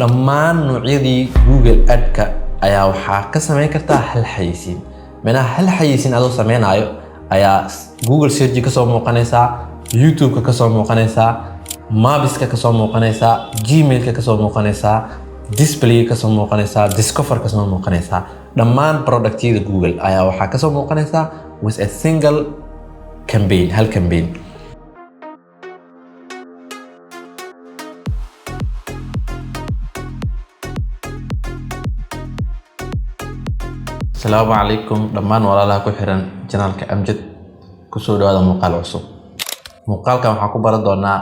dhammaan noocyadii Google Ad-ka ayaa waxaa ka sameyn kartaa hal xayeysiin. Meena hal xayeysiin adoo sameynayo ayaa Google Search ka soo muuqanaysa, YouTube ka soo muuqanaysa, Maps ka soo muuqanaysa, Gmail ka soo muuqanaysa, Display ka soo muuqanaysa, Discover ka soo muuqanaysa. Dhammaan productyada Google ayaa waxaa ka soo muuqanaysa with a single campaign, hal campaign. السلام عليكم دمان ولا ku xiran channelka Amjad ku soo dhawaada muuqaal cusub. Muuqaalkan waxaan ku baran doonaa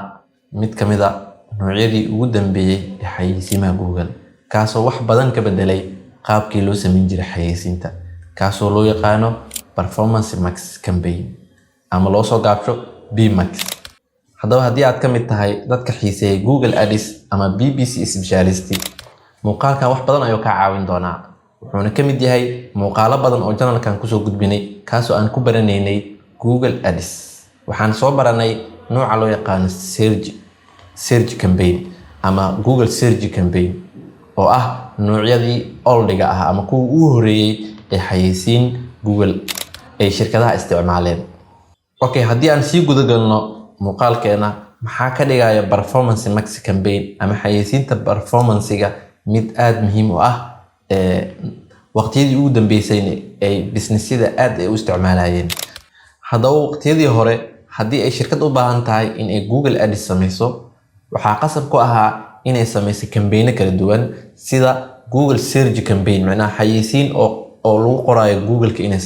mid kamid ah noocyadii ugu dambeeyay ee xayeysiimaha Google, kaasoo wax badan ka bedelay qaabkii loo sameyn jiray xayeysiinta, kaasoo loo yaqaano Performance Max Campaign ama loo soo gaabsho BMax. Haddaba haddii aad ka mid tahay dadka xiiseeya Google Ads ama BBC Specialist, muuqaalkan wax badan ayuu ka caawin doonaa. wuxuuna ka mid yahay muuqaalo badan oo channelkan ku soo gudbinay kaasoo aan ku baranaynay Google Ads. waxaan soo baranay nooca loo yaqaan search campaign ama Google Search campaign oo ah noocyadii oldiga ah ama kuwa ugu horeeyay ee xayeysiin Google ay shirkadaha isticmaaleen. Okay, haddii aan sii guda galno muuqaalkeena, maxaa ka dhigaya Performance Max Campaign ama xayeysiinta performance-ga mid aad muhiim u ah waqtiyadii ugu dambeysayna ay businessyada aad ay u isticmaalayeen. haddaba waqtiyadii hore haddii ay shirkad u baahan tahay in ay Google Ads sameyso, waxaa qasab ku ahaa inay sameyso campaign kala duwan sida Google Search campaign, macnaha xayeysiin oo lagu qorayo Google-ka inay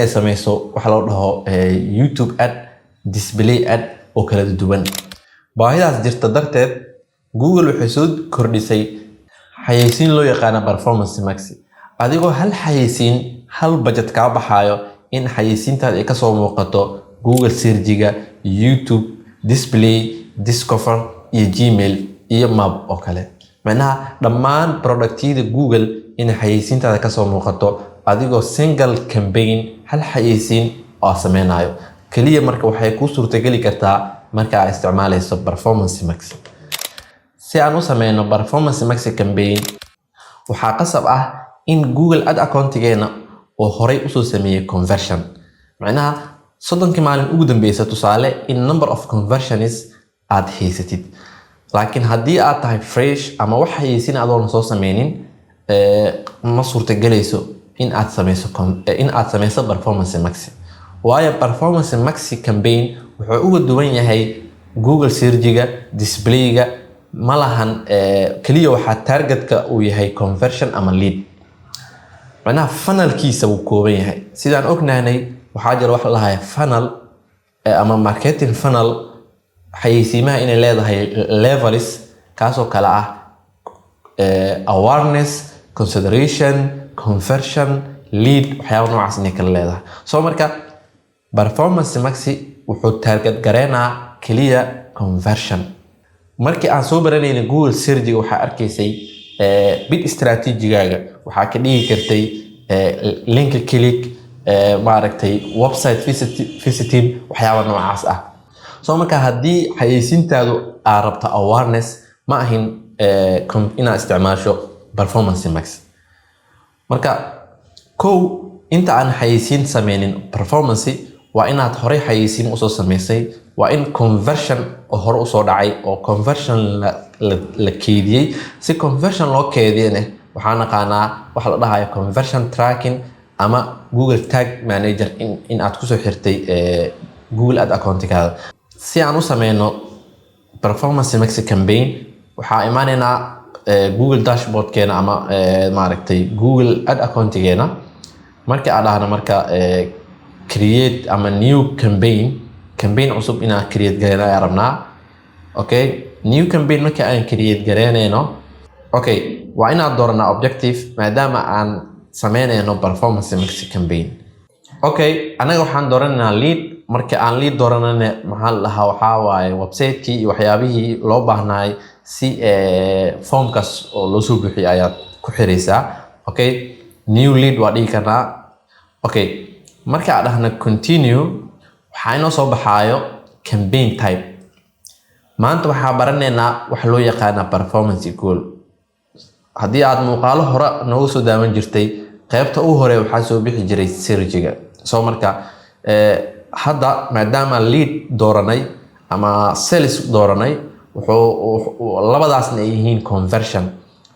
sameyso waxa loo dhaho YouTube ad, display ad oo kala duwan. baahidaas jirta darteed Google waxay soo kordhisay xayeysiin loo yaqaan Performance Max. adigoo hal xayeysiin hal budget ka baxayo in xayeysiintaada ay ka soo muuqato Google Search-ga, YouTube, Display, Discover iyo Gmail iyo Map oo kale. macnaha dhammaan productyada Google in xayeysiintaada ka soo muuqato adigoo single campaign hal xayeysiin oo sameynayo kaliya. marka waxay ku suurtageli kartaa marka aad isticmaalayso Performance Max. si aan u sameyno Performance Max Campaign, waxaa qasab ah in Google Ad account-geena oo horey u soo sameeyay conversion. macnaha 30 maalin ugu dambeysay tusaale in number of conversions aad haysatid. laakiin haddii aad tahay fresh ama wax xayeysiin adoon soo sameynin, ma suurtagelayso in aad sameyso Performance Max. waayo Performance Max Campaign wuxuu uga duwan yahay Google Search-ga, Display-ga. malahan kaliya waxaa targetka uu yahay conversion ama lead. macnaha funnel-kiisa uu kooban yahay. sidaan ognaanay waxaa jira wax la dhahayo funnel ama marketing funnel. xayeysiimaha inay leedahay levels kaasoo kala ah awareness, consideration, conversion, lead, waxyaabo noocaas inay kala leedahay. soo marka Performance Max wuxuu target gareynaa kaliya conversion. markii aan soo baranayna Google Search waxaa arkaysay bid strategy-gaaga waxaa ka dhigi kartay link click, maaragtay website visiting, waxyaabo noocaas ah. soo marka haddii xayeysiintaadu aad rabto awareness, ma ahin inaad isticmaasho Performance Max. marka inta aan xayeysiin sameynin performance, waa inaad horey xayeysiin usoo sameysay. waa in conversion oo hore usoo dhacay oo conversion la keediyey. si conversion loo keediyana waxaa naqaanaa waxa la dhahayo conversion tracking ama Google Tag Manager in aad kusoo xirtay Google Ad account-kaada. si aan u sameyno Performance Max Campaign, waxaa imaanaynaa Google dashboard-keena ama maaragtay Google Ad account-geena. markii aan dhahno marka create ama new campaign cusub inaan create gareeno ayaan rabnaa. okay, new campaign markii aan create gareynayno, okay, waa inaan dooranaa objective maadaama aan sameynayno Performance Max Campaign. okay, anaga waxaan dooranaynaa lead. markii aan lead dooranayna maxaa la dhahaa waxaa waaye website-kii iyo waxyaabihii loo baahnaay si formkaas oo loo soo buuxiyay ayaad ku xiraysaa. okay, new lead waa dhigi karnaa. okay, markii aan dhahno continue, waxaa inoo soo baxaayo campaign type. maanta waxaa baranaynaa wax loo yaqaana performance goal. haddii aad muuqaalo hore noogu soo daawan jirtay qaybta ugu hore waxaa soo bixi jiray search-ga. soo marka hadda maadaama lead dooranay ama sales dooranay wuxuu labadaasna ay yihiin conversion.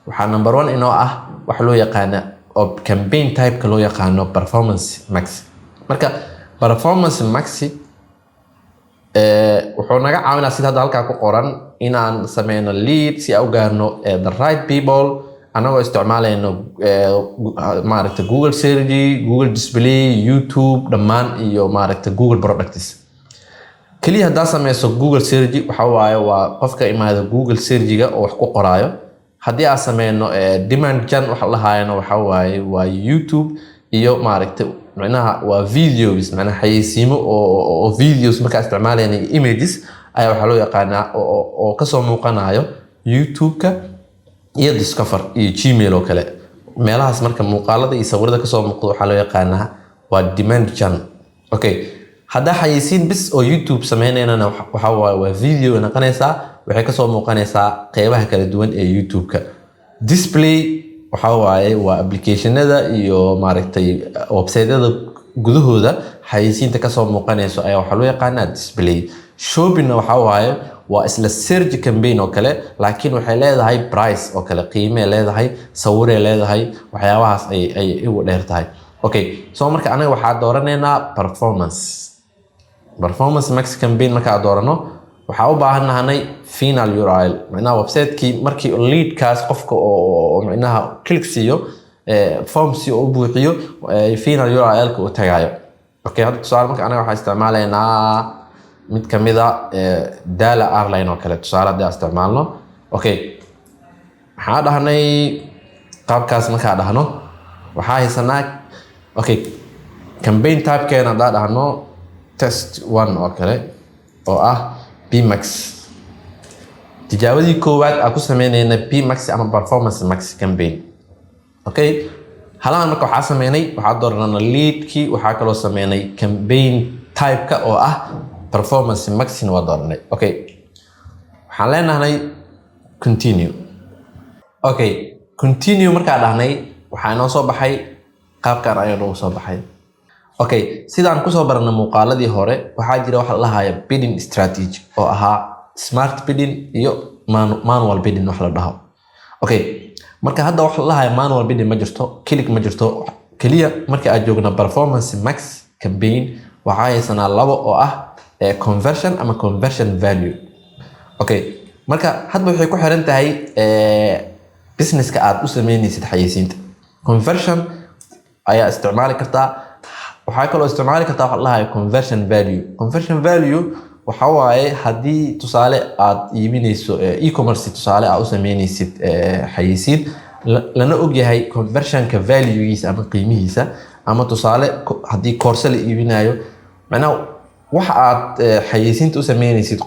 waxaa number 1 inoo ah wax loo yaqaana oo campaign type-ka loo yaqaano performance max. marka performance max wuxuu naga caawinaa sida hadda halkaa ku qoran inaan sameyno lead si aan u gaarno the right people anagoo isticmaalayno maaragta Google Search, Google Display, YouTube dhammaan iyo maaragta Google Products. kaliya haddaa sameyso Google Search waxa waaye waa qofka imaado Google Search-ga oo wax ku qoraayo. haddii aan sameyno demand gen waxa la haayano waxa waaye waa YouTube iyo maaragta macnaha waa videos macnaha xayeysiimo oo videos marka isticmaalayna images ayaa waxa loo yaqaanaa oo ka soo muuqanayo YouTube-ka iyo Discover iyo Gmail oo kale. meelahaas marka muuqaalada iyo sawirada ka soo muuqdo waxa loo yaqaanaa waa demand gen. okay hadda xayeysiin bis oo YouTube sameynayna waxa waa video naqanaysa waxay ka soo muuqanaysaa qaybaha kala duwan ee YouTube-ka. display waxa waaye waa application-ada iyo maaragtay website-yada gudahooda xayeysiinta ka soo muuqanayso ayaa waxa loo yaqaanaa display. shopping waxa waaye waa isla search campaign oo kale laakiin waxay leedahay price oo kale qiime leedahay sawir leedahay waxyaabahaas ay ugu dheer tahay. okay soo marka anaga waxa dooraneynaa performance max campaign marka doorano waxa u baahanahay final URL macnaha website-kii markii lead-kaas qofka oo macnaha click siiyo form si uu buuxiyo final URL-ka uu tagayo. okay hadda tusaale marka anaga waxa isticmaalaynaa mid kamida Dala Airline oo kale tusaale hadda isticmaalno. okay waxa dhahnay qaabkaas marka dhahno waxa haysanaa okay campaign type-keena hadda dhahno test 1 oo kale oo ah Pmax. tijaabadii koowaad aan ku sameynayna Pmax ama performance max campaign. okay halaan marka waxa sameynay waxa dooranaa lead-kii waxa kale oo sameynay campaign type-ka oo ah performance max waa dooranay. okay waxaan leenahay continue. okay continue marka dhahnay waxa inoo soo baxay qaabkan ayaa noo soo baxay. okay sidaan ku soo baranay muuqaaladii hore waxa jira wax la lahayo bidding strategy oo ahaa smart bidding iyo manual bidding wax la dhaho. okay marka hadda wax la lahayo manual bidding ma jirto click ma jirto kaliya marka aad joogna performance max campaign waxa haysanaa labo oo ah conversion ama conversion value. okay marka hadba waxay ku xiran tahay business-ka aad u sameynaysid xayeysiinta. conversion ayaa isticmaali kartaa waxa kale oo isticmaali kartaa wax la hayo conversion value. conversion value waxa waaye haddii tusaale aad iibinayso e-commerce tusaale aad u sameynaysid xayeysiin lana og yahay conversion-ka value-giisa ama qiimihiisa ama tusaale haddii course la iibinayo macnaha waxa aad xayeysiinta u sameynaysid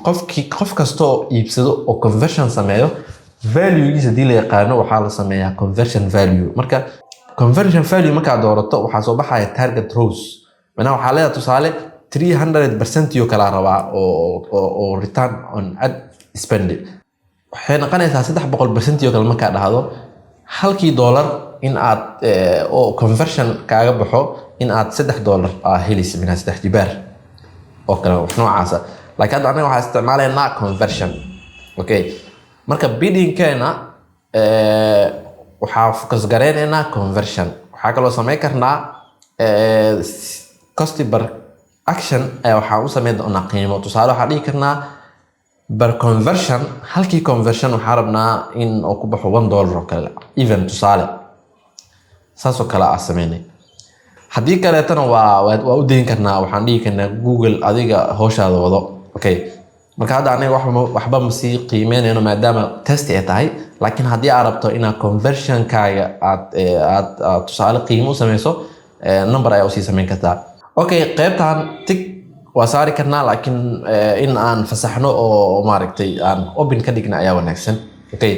qof kasto iibsado oo conversion sameeyo value-giisa hadii la yaqaano waxa la sameeyaa conversion value. marka conversion value marka doorato waxa soo baxaya target rows macnaha waxa leedahay tusaale 300% iyo kala rabaa oo return on ad spend waxay noqonaysaa 300% iyo kala marka dhahdo halkii dollar in aad oo conversion kaaga baxo in aad $3 helaysid min 3 jibaar oo kale wax noocaas laakiin hadda anaga waxa isticmaalaynaa conversion. okay marka bidding-keena waxa focus gareynaynaa conversion. waxa kale oo sameyn karnaa customer action waxa u sameyn doonaa qiimo tusaale waxa dhigi karnaa per conversion halkii conversion waxa rabnaa in uu ku baxo $1 oo kale even tusaale saasoo kale aan sameynay. haddii kaleetana waa u deyn karnaa waxaan dhigi karnaa Google adiga hawshaada wado. okay marka hadda aniga waxba ma sii qiimeynayno maadaama test ay tahay laakiin haddii aad rabto inaad conversion-kaaga aad tusaale qiimo u sameyso number ayaa u sii sameyn kartaa. okay qaybtan tig waa saari karnaa laakiin in aan fasaxno oo maaragtay aan open ka dhigna ayaa wanaagsan. okay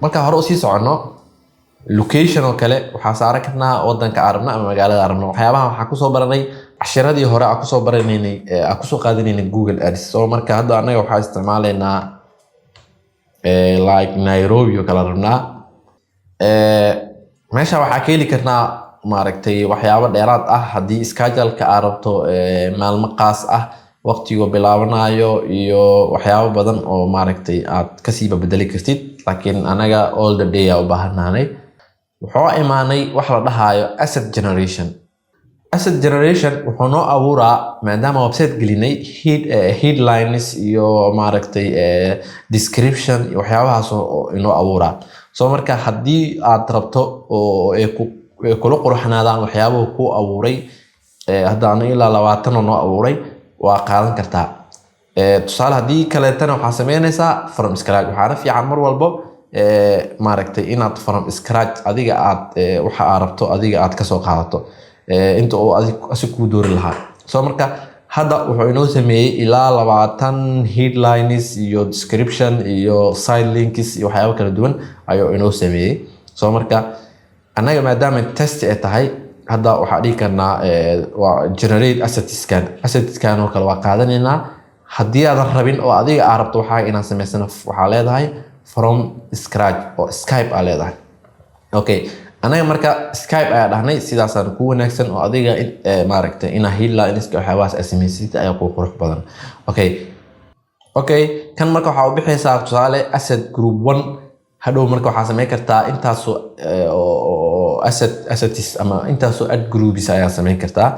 marka hore u sii socono location oo kale waxaa saaran karnaa wadanka arabna ama magaalada arabna waxyaabaha waxaa kusoo baranay cashiradii hore aan kusoo baranaynay aan kusoo qaadanaynay Google Ads so marka hadda anaga waxaa isticmaalaynaa like Nairobi oo kala rabnaa meesha waxaa ka heli karnaa maaragtay waxyaabo dheeraad ah haddii schedule-ka aad rabto maalmo qaas ah waqtiga bilaabanayo iyo waxyaabo badan oo maaragtay aad kasii bedeli kartid laakiin anaga all the day u baahanaanay wuxuu imaanay wax la dhahayo asset generation wuxuu noo abuuraa maadaama website gelinay headlines iyo maaragtay description iyo waxyaabahaas oo inoo abuuraa so marka haddii aad rabto oo kula qurxanaadaan waxyaabaha ku abuuray hadda aniga ilaa 20 oo noo abuuray waa qaadan kartaa tusaale haddii kaleetana waxaa sameynaysaa from scratch waxaana fiican mar walbo maaragtay inaad from scratch adiga aad waxa aad rabto adiga aad kasoo qaadato inta uu asiga ku doori lahaa so marka hadda wuxuu inoo sameeyay ilaa 20 headlines iyo description iyo side links iyo waxyaabo kala duwan ayuu inoo sameeyay so marka anaga maadaama test ay tahay hadda waxaa dhigi karnaa waa generate assetscan oo kale waa qaadanaynaa haddii aadan rabin oo adiga aad rabto waxaa inaad samaysana waxaa leedahay from scratch oo Skype aa leedahay okay anaga marka Skype ayaa dhahnay sidaasaan ku wanaagsan oo adiga maaragtay ina headlines waxyaabahaas ay samaysid ayaa ku qurux badan okay kan marka waxaa u bixaysaa tusaale asset group 1 hadhow marka waxaa sameyn kartaa intaas oo assets ama intaas oo ad groups ayaa sameyn kartaa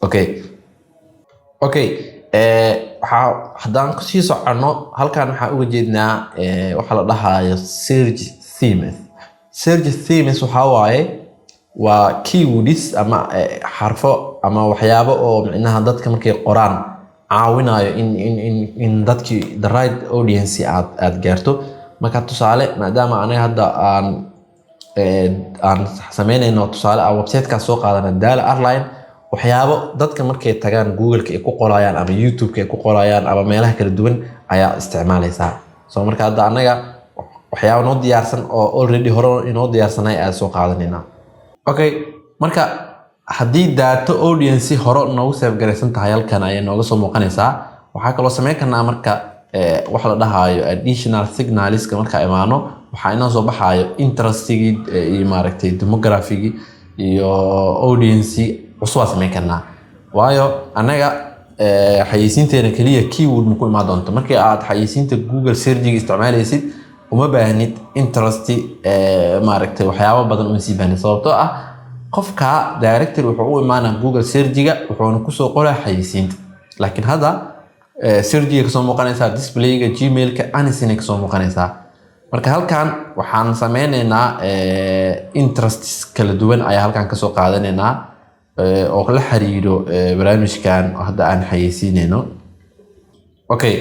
okay waxaa haddaan ku sii socono halkan waxaa uga jeednaa waxa la dhahayo search themes waxaa waaye waa keywords ama xarfo ama waxyaabo oo micnaha dadka markay qoraan caawinayo in dadkii the right audience aad gaarto marka tusaale maadaama anaga hadda aan sameynayno tusaale aan website-ka soo qaadana Daala Airline waxyaabo dadka markay tagaan Google-ka ay ku qorayaan ama YouTube-ka ay ku qorayaan ama meelaha kala duwan ayaa isticmaalaysaa soo marka hadda anaga waxyaabo noo diyaarsan oo already hore inoo diyaarsanay aad soo qaadanayna okay marka haddii data audience hore noogu save garaysan tahay halkan ay nooga soo muuqanaysaa waxaa kaloo sameyn karnaa marka waxa la dhahayo additional signals marka imaano waxaa inoo soo baxayo interestigi iyo maaragtay demography iyo audience cusub sameyn karnaa waayo anaga xayeysiinteena kaliya keyword ma ku imaan doonto markii aad xayeysiinta Google searching isticmaalaysid uma baahnid interest maaragtay waxyaabo badan oo si baahan sababtoo ah qofka director wuxuu u imaanaa Google searchiga wuxuuna ku soo qoraa xayeysiinta laakiin hadda searchiga ka soo muuqanaysa displayga Gmail-ka anisina ka soo muuqanaysa marka halkan waxaan sameynaynaa interests kala duwan ayaa halkan ka soo qaadanaynaa oo la xiriiro barnaamijkan hadda aan xayeysiinayno okay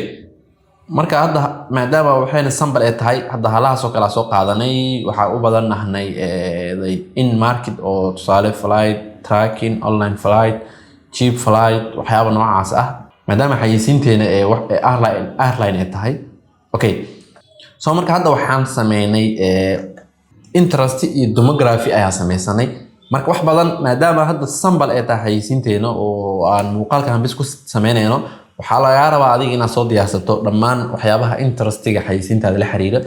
marka hadda maadaama waxayna sample ay tahay hadda halahaas oo kala soo qaadanay waxa u badan nahnay in market oo tusaale flight tracking online flight cheap flight waxyaabo noocaas ah maadaama xayeysiinteena airline ay tahay okay soo marka hadda waxaan sameynay interest iyo demography ayaa sameysanay marka wax badan maadaama hadda sample ay tahay xayeysiinteena oo aan muuqaalkan bis ku sameynayno waxaa laga rabaa adiga inaad soo diyaarsato dhammaan waxyaabaha interestiga xayeysiintaada la xiriira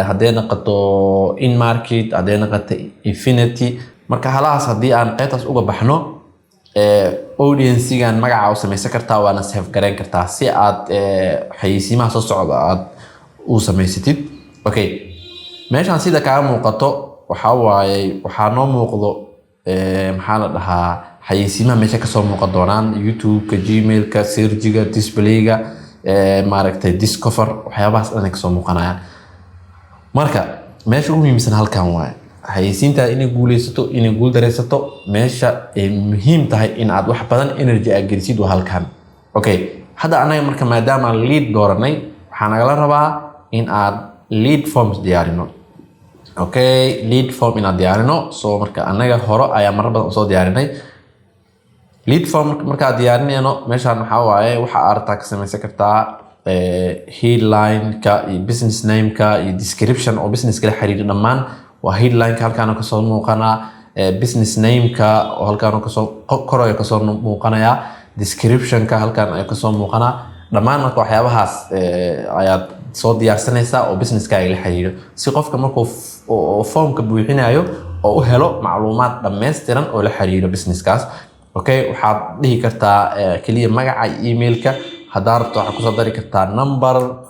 haddii noqoto in market haddii noqoto infinity marka halahaas haddii aan qaybtaas uga baxno audience-gan magaca u samaysan kartaa waana save gareyn kartaa si aad xayeysiimaha soo socda aad u samaysatid okay meeshaan sida kaaga muuqato waxaa waaye waxaa noo muuqdo maxaa la dhahaa xayeysiimaha meesha ka soo muuqan doonaan YouTube-ka Gmail-ka searchiga displayga maaragtay discover waxyaabahaas dhan ka soo muuqanayaan marka meesha ugu muhiimsan halkan waaye xayeysiinta inay guuleysato inay guul dareysato meesha ay muhiim tahay in aad wax badan energy aad gelisid waa halkan okay hadda anaga marka maadaama lead dooranay waxaa nagala rabaa in aad lead forms diyaarino okay lead form in aad diyaarino soo marka anaga hore ayaa marar badan soo diyaarinay lead form marka diyaarinayno meeshaan waxa waaye waxa aragtaa ka samaysan kartaa headline ka iyo business name ka iyo description oo business kala xiriir dhammaan waa headline ka halkaan ka soo muuqanaa business name ka oo halkaan ka soo koroyo ka soo muuqanaya description ka halkaan ay ka soo muuqanaa dhamaan marka waxyaabahaas ayaad soo diyaarsanaysaa oo business ka la xiriiro si qofka markuu form ka buuxinayo oo u helo macluumaad dhameystiran oo la xiriiro business kaas okay waxaad dhihi kartaa kaliya magaca email-ka hadaa rabto waxaad kusoo dari kartaa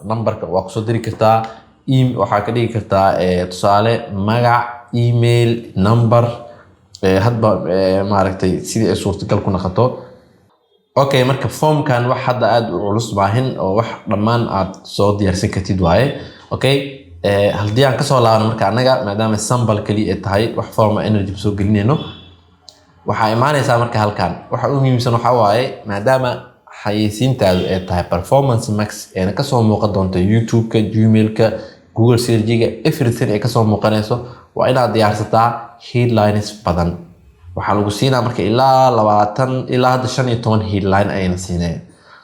numberka waa kusoo dari kartaa waxaa ka dhigi kartaa tusaale magac email number hadba maaragtay sidii ay suurtagal ku noqoto okay marka formkan wax hadda aad u culus baahin oo wax dhammaan aad soo diyaarsan kartid waaye okay haddii aan kasoo laabano marka anaga maadaama sample kaliya tahay wax form energy soo gelinayno waxaa imaanaysaa marka halkan waxa ugu muhiimsan waxa waaye maadaama xayeysiintaadu ay tahay performance max ee ka soo muuqan doonto YouTube-ka Gmail-ka Google Search-ga everything ay ka soo muuqanayso waa inaad diyaarsataa headlines badan waxaa lagu siinaa marka ilaa 20 ilaa hadda 15 headline ayna siinayaan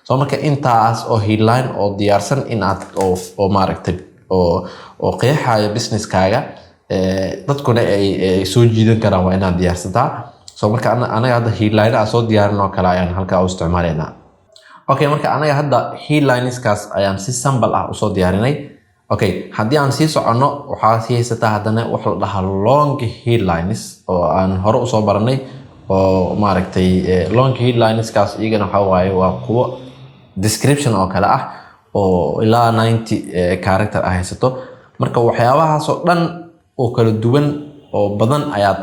soo marka intaas oo headline oo diyaarsan in aad oo maaragtay oo qeexaya business-kaaga dadkuna ay soo jiidan karaan waa inaad diyaarsataa soo marka anaga hadda headline aan soo diyaarin oo kale ayaan halka u isticmaalaynaa okay marka anaga hadda headlines-kaas ayaan si sample ah u soo diyaarinay okay haddii aan sii socono waxaa sii haysataa haddana wax la dhahaa long headlines oo aan hore u soo baranay oo maaragtay long headlines-kaas iyagana waxa waaye waa kuwo description oo kale ah oo ilaa 90 character ah haysato marka waxyaabahaas oo dhan oo kala duwan oo badan ayaad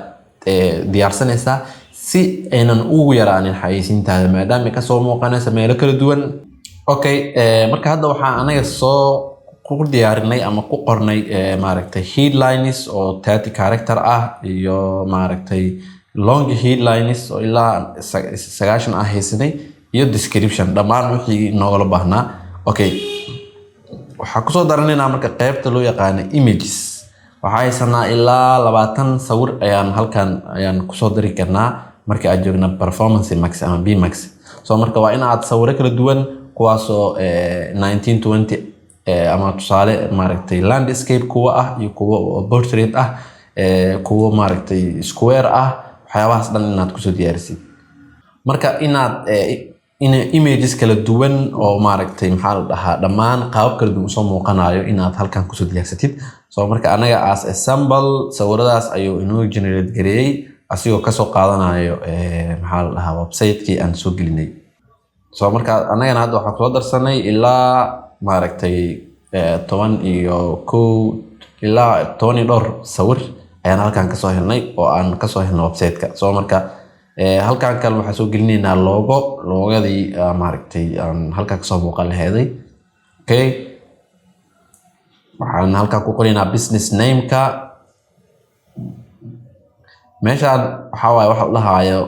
diyaarsanaysaa si aynan ugu yaraanin xayeysiintaada maadaama ka soo muuqanaysa meelo kala duwan okay marka hadda waxaan anaga soo ku diyaarinay ama ku qornay maaragtay headlines oo 30 character ah iyo maaragtay long headlines oo ilaa 9 ah haysanay iyo description dhamaan wixii noogala baahnaa okay waxaa ku soo daranaynaa marka qaybta loo yaqaan images waxaa haysanaa ilaa 20 sawir ayaan ku soo dari karnaa marka aad joogna performance max ama bmax soo marka waa in aad sawiro kala duwan kuwaasoo 1920 ama tusaale maaragtay landscape kuwa ah iyo kuwa portrait ah kuwa maaragtay square ah waxyaabahaas dhan inaad kusoo diyaarisid marka inaad images kala duwan oo maaragtay maxaa la dhahaa dhammaan qaabab kala duwan soo muuqanayo inaad halkan kusoo diyaarsatid soo marka anaga as a sample sawiradaas ayuu inoo generate gareeyay asigoo kasoo qaadanayo maxaa la dhahaa website-kii aan soo gelinay soo marka anagana hadda waxaan soo darsanay ilaa maaragtay 10 iyo 1 ilaa 10 iyo dhowr sawir ayaan halkan kasoo helnay oo aan kasoo helnay website-ka soo marka halkan kale waxaan soo gelinaynaa logadii maaragtay aan halkan kasoo muuqan laheeday okay waxaan halkan ku qoraynaa business name-ka meeshaan waxaa waaye waxa la dhahayo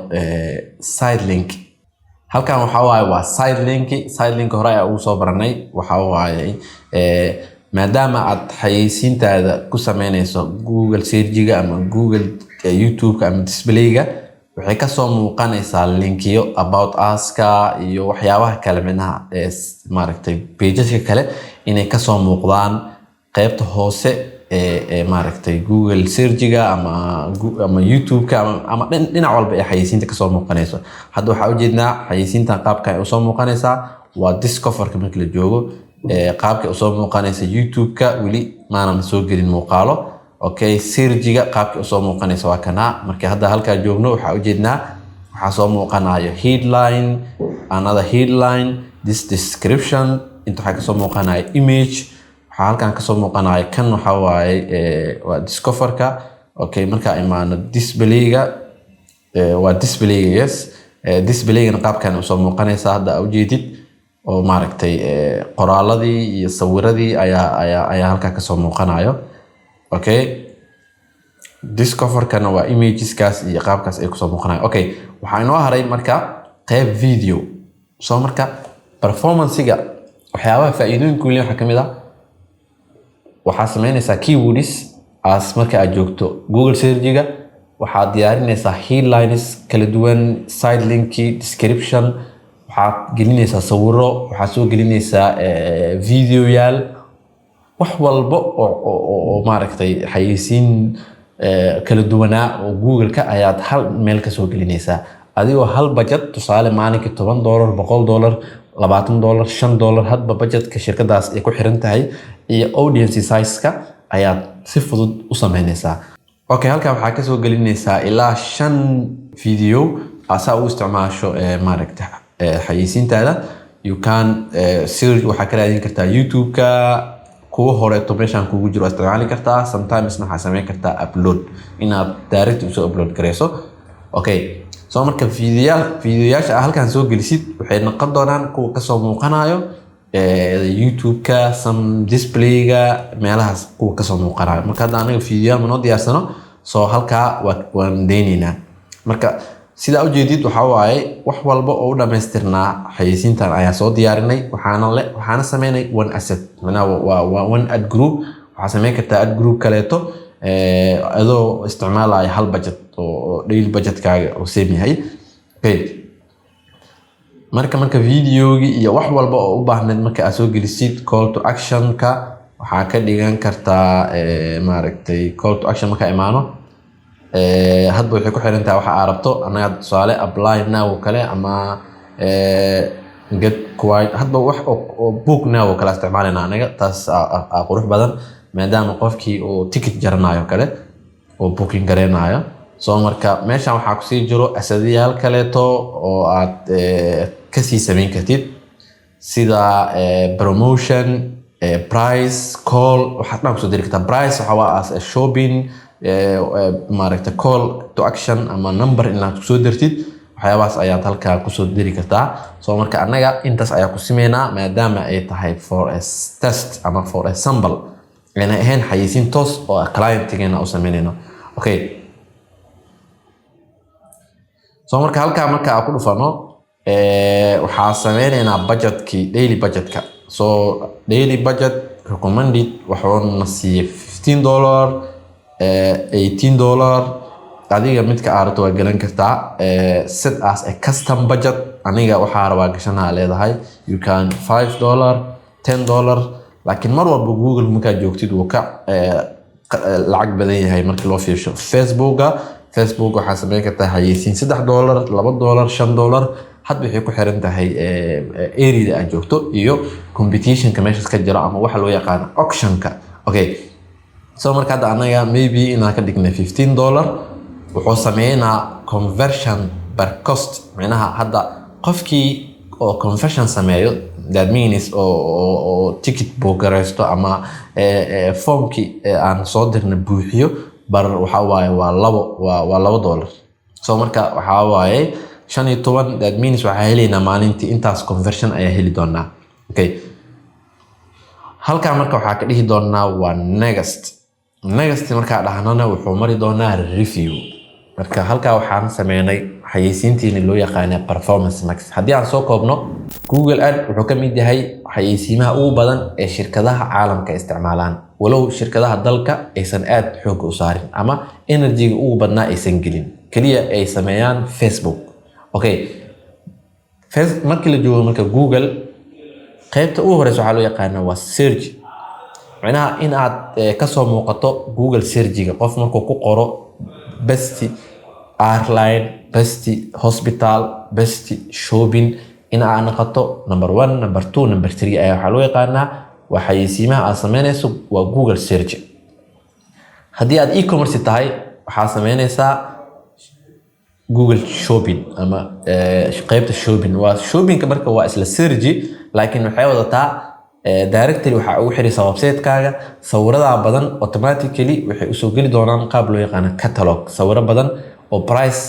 side link halkan waxa waaye waa side link hore ayaa ugu soo baranay waxa waaye maadaama aad xayeysiintaada ku sameynayso Google Search-ga ama Google YouTube-ka ama display-ga waxay ka soo muuqanaysaa linkiyo about us-ka iyo waxyaabaha kale minaha maaragtay pages-ka kale inay ka soo muuqdaan qaybta hoose maaragtay Google Search-ga ama YouTube-ka ama dhinac walba ee xayeysiinta ka soo muuqanayso hadda waxa u jeednaa xayeysiintan qaabka ay u soo muuqanaysaa waa discover-ka markii la joogo qaabka u soo muuqanaysa YouTube-ka wali maanan soo gelin muuqaalo okay Search-ga qaabka u soo muuqanaysa waa kana marka hadda halka joogno waxa u jeednaa waxa soo muuqanayo headline another headline this description inta waxa ka soo muuqanayo image waxa halkan ka soo muuqanayo kan waxa waaye waa discover-ka okay marka imaano display-ga waa display-ga yes display-ga qaabkan u soo muuqanaysa hadda u jeedid oo maaragtay qoraaladii iyo sawiradii ayaa halka ka soo muuqanayo okay discover-kana waa images-kaas iyo qaabkaas ay ku soo muuqanayo okay waxaa inoo haray marka qayb video soo marka performance-ga waxyaabaha faa'iidooyinka weyn waxa kamid ah waxaa sameynaysaa keywords as marka aad joogto Google Search-ga waxaad diyaarinaysaa headlines kala duwan side link description waxaad gelinaysaa sawiro waxaad soo gelinaysaa video yaal wax walba oo maaragtay xayeysiin kala duwanaa oo Google-ka ayaad hal meel ka soo gelinaysaa adigoo hal budget tusaale maalintii $10 $100 $20 $5 hadba budgetka shirkadaas ay ku xiran tahay iyo audience size-ka ayaad si fudud u sameynaysaa okay halka waxaa ka soo gelinaysaa ilaa 5 video asaa u isticmaasho maaragta xayeysiintaada you can search waxa ka raadin kartaa YouTube-ka kuwa hore meeshaan kugu jiro isticmaali kartaa sometimes waxaa sameyn kartaa upload inaad direct u soo upload gareyso okay soo marka videoyaasha halkan soo gelisid waxay noqon doonaan kuwa ka soo muuqanayo YouTube-ka some display-ga meelahaas kuwa ka soo muuqanayo marka hadda anaga videoyaal ma noo diyaarsano soo halka waan deynayna marka sida u jeedid waxa waaye wax walba oo u dhameystirnaa xayeysiintan ayaa soo diyaarinay waxaana sameynay one asset waa one ad group waxa sameyn kartaa ad group kaleeto adoo isticmaalaya hal budget oo daily budgetkaaga oo same yahay okay marka videogi iyo wax walba oo u baahnayd marka aad soo gelisid call to action-ka waxa ka dhigan kartaa maaragtay call to action marka imaano hadba waxay ku xiran tahay waxa aad rabto anaga tusaale apply now kale ama get quite hadba wax oo book now kala isticmaalana anaga taas qurux badan maadaama qofkii oo ticket jaranayo kale oo booking gareenayo soo marka meeshan waxa ku sii jiro asadiyaal kaleeto oo aad ka sii sameyn kartid sida promotion price call waxa dhan ku soo diri kartaa price waxa waa as shopping maaragta call to action ama number inaad ku soo dirtid waxyaabaas ayaad halka ku soo diri kartaa soo marka anaga intaas ayaa ku sameynaa maadaama ay tahay for a test ama for a sample ana ahayn xayeysiin toos oo client-geena u sameynayno okay soo marka halka aan ku dhufano waxaa sameynaynaa budgetkii daily budgetka soo daily budget recommended waxuu na siiyay $15 $18 adiga midka aarto waa galan kartaa set as a custom budget aniga waxa rabaa gashanaa leedahay you can $5 $10 laakiin mar walba Google marka joogtid uu ka lacag badan yahay marka loo fiirsho Facebook waxa sameyn kartaa xayeysiin $3 $2 $5 hadba waxay ku xiran tahay area aad joogto iyo competition-ka meesha ka jira ama waxa loo yaqaan auction-ka okay soo marka hadda anaga maybe inaan ka dhignay $15 wuxuu sameeynaa conversion per cost macnaha hadda qofkii oo conversion sameeyo that means oo ticket bookaraysto ama formki aan soo dirna buuxiyo bar waxa waaye waa $2 soo marka waxa waaye 15 that means waxa heleynaa maalintii intaas conversion ayaa heli doonaa okay halka marka waxa ka dhihi doonaa waa next marka dhahnana wuxuu mari doonaa review marka halka waxaan sameynay xayeysiintii loo yaqaan performance max hadii aan soo koobno Google Ad wuxuu ka mid yahay xayeysiimaha ugu badan ee shirkadaha caalamka isticmaalaan walow shirkadaha dalka aysan aad xoog u saarin ama energy ugu badnaa aysan gelin kaliya ay sameeyaan Facebook okay markii la joogo marka Google qaybta ugu horeysa waxa loo yaqaan waa search macnaha in aad ka soo muuqato Google search-ga qof markuu ku qoro best airline best hospital best shopping in aad noqoto number 1 number 2 number 3 ayaa waxa loo yaqaanaa waa xayeysiimaha aad sameynayso waa Google search hadii aad e-commerce tahay waxa sameynaysaa Google shopping ama qaybta shopping waa shopping marka waa isla search laakiin waxay wadataa directly waxa ugu xiriirsan website-kaaga sawirada badan automatically waxay u soo gali doonaan qaab loo yaqaan catalog sawiro badan oo price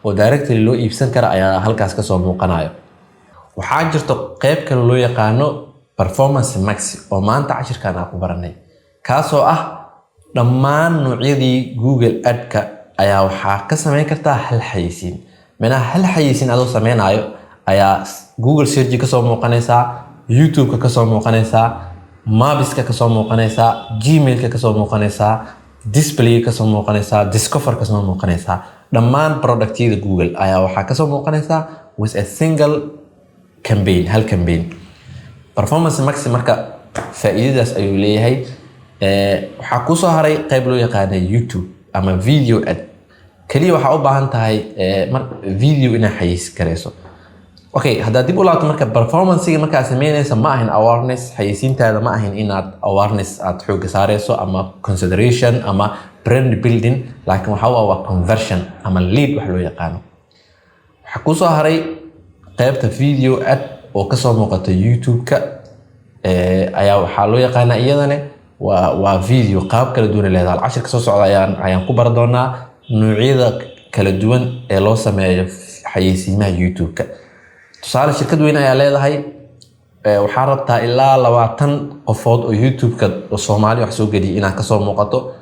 oo directly loo iibsan kara ayaa halkaas ka soo muuqanayo waxaa jirto qayb kale loo yaqaano performance max oo maanta cashirkan aan ku baranay kaasoo dhammaan noocyadii Google Ad-ka ayaa waxa ka sameyn kartaa hal xayeysiin macnaha hal xayeysiin adoo sameynayo ayaa Google search ka soo muuqanaysa YouTube ka soo muuqanaysa Maps-ka ka soo muuqanaysa Gmail-ka ka soo muuqanaysa display ka soo muuqanaysa discover ka soo muuqanaysa dhammaan product-yada Google ayaa waxa ka soo muuqanaysa with a single campaign hal campaign performance max marka faa'iidadaas ayuu leeyahay waxaa ku soo haray qayb loo yaqaan YouTube ama video ad kaliya waxa u baahan tahay mar video ina xayis kareyso okay hadda dib u laabto marka performance marka sameynaysa ma ahan awareness xayisiintaada ma ahan inaad awareness aad xoog saareyso ama consideration ama brand building laakiin waxa waa conversion ama lead wax loo yaqaan waxa ku soo haray qaybta video ad oo ka soo muuqata YouTube-ka ayaa waxa loo yaqaan iyadana waa video qaab kala duwan leedahay cashirka soo socda ayaan ku bar doonaa noocyada kala duwan ee loo sameeyo xayisiimaha YouTube-ka tusaale shirkad weyn ayaa leedahay waxaa rabtaa ilaa 20 qofood oo YouTube-ka oo Soomaali wax soo geliya inaad ka soo muuqato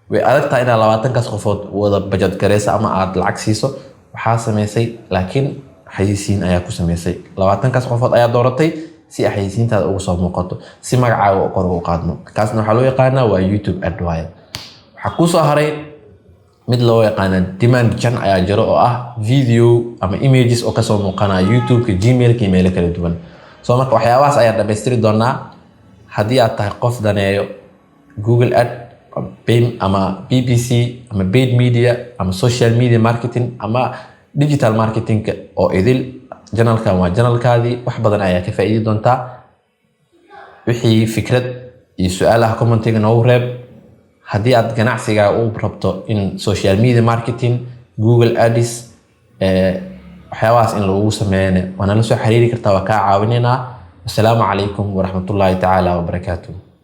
way adagtaa inaad 20 kaas qofood wada budget gareysa ama aad lacag siiso waxaa sameysay laakiin xayisiin ayaa ku sameysay 20 kaas qofood ayaa dooratay si xayisiintaada ugu soo muuqato si magacaaga kor ugu qaadmo kaasna waxa loo yaqaanaa waa YouTube AdWire waxa ku soo haray mid loo yaqaan demand gen ayaa jiro oo ah video ama images oo ka soo muuqana YouTube-ka Gmail-ka email kala duwan soo marka waxyaabahaas ayaa dhameystiri doonaa haddii aad tahay qof daneeyo Google Ad ama BBC ama paid media ama social media marketing ama digital marketing oo idil channelkan waa channelkaadii wax badan ayaa ka faa'iidi doontaa wixii fikrad iyo su'aalaha commentiga noogu reeb haddii aad ganacsiga u rabto in social media marketing Google Ads waxyaabahaas in lagu sameeyo waana la soo xiriiri kartaa waa ka caawinayna assalaamu calaykum waraxmatullaahi tacaala wabarakaatuh